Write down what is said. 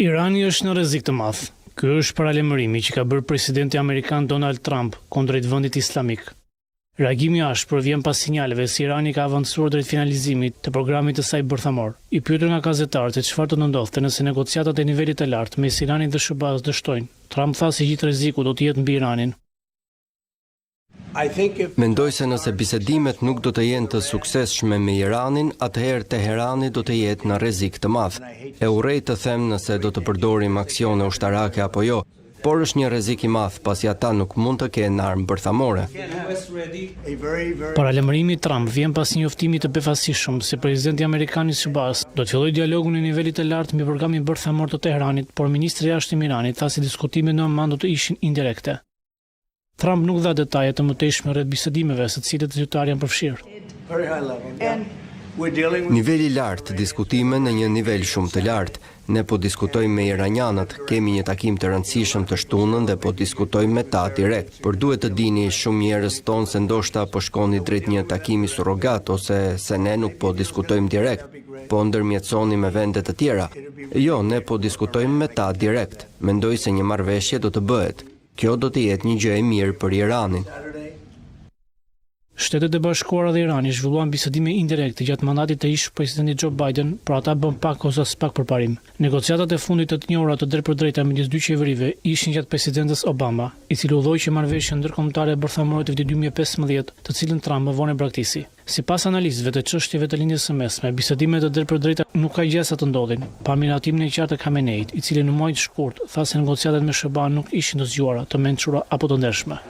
Irani është në rrezik të madh. Ky është paralajmërimi që ka bërë presidenti amerikan Donald Trump kundrejt vendit islamik. Reagimi i ashpër vjen pas sinjaleve se Irani ka avancuar drejt finalizimit të programit të saj bërthamor. I pyetur nga gazetarët se çfarë do të ndodhte nëse negociatat e nivelit të lartë mes Iranit dhe SBA-s dështojnë, Trump tha se gjithë rreziku do të jetë mbi Iranin. Mendoj se nëse bisedimet nuk do të jenë të suksesshme me Iranin, atëherë Teherani do të jetë në rrezik të madh. E urrej të them nëse do të përdorim aksione ushtarake apo jo, por është një rrezik i madh pasi ata nuk mund të kenë armë bërthamore. Paralajmërimi i Trump vjen pas një njoftimi të befasishëm se presidenti amerikan i SBA-s do të fillojë dialogun në nivelit të lartë mbi programin bërthamor të Teheranit, por ministri i jashtëm i Iranit tha se diskutimet në Oman do të ishin indirekte. Trump nuk dha detaje të mëtejshme rreth bisedimeve së cilët zyrtarë janë përfshirë. Niveli i lartë diskutime në një nivel shumë të lartë. Ne po diskutojmë me iranianët, kemi një takim të rëndësishëm të shtunën dhe po diskutojmë me ta direkt. Por duhet të dini shumë njerëz tonë se ndoshta po shkoni drejt një takimi surrogat ose se ne nuk po diskutojmë direkt, po ndërmjetësoni me vende të tjera. Jo, ne po diskutojmë me ta direkt. Mendoj se një marrëveshje do të bëhet. Kjo do të jetë një gjë e mirë për Iranin. Shtetet e Bashkuara dhe Irani zhvilluan bisedime indirekte gjatë mandatit të ish presidentit Joe Biden, por ata bën pak ose as pak përparim. Negociatat e fundit të njohura të drejtpërdrejta midis dy qeverive ishin gjatë presidentës Obama, i cili udhëhoqi marrëveshjen ndërkombëtare bërthamore të vitit 2015, të cilën Trump më vonë braktisë. Sipas analistëve të çështjeve të linjës së mesme, bisedimet të drejtpërdrejta nuk ka gjasa të ndodhin, pa miratimin e qartë të Khameneit, i cili në muaj të shkurt tha se negociatat me SBA nuk ishin të zgjuara, të mençura apo të ndershme.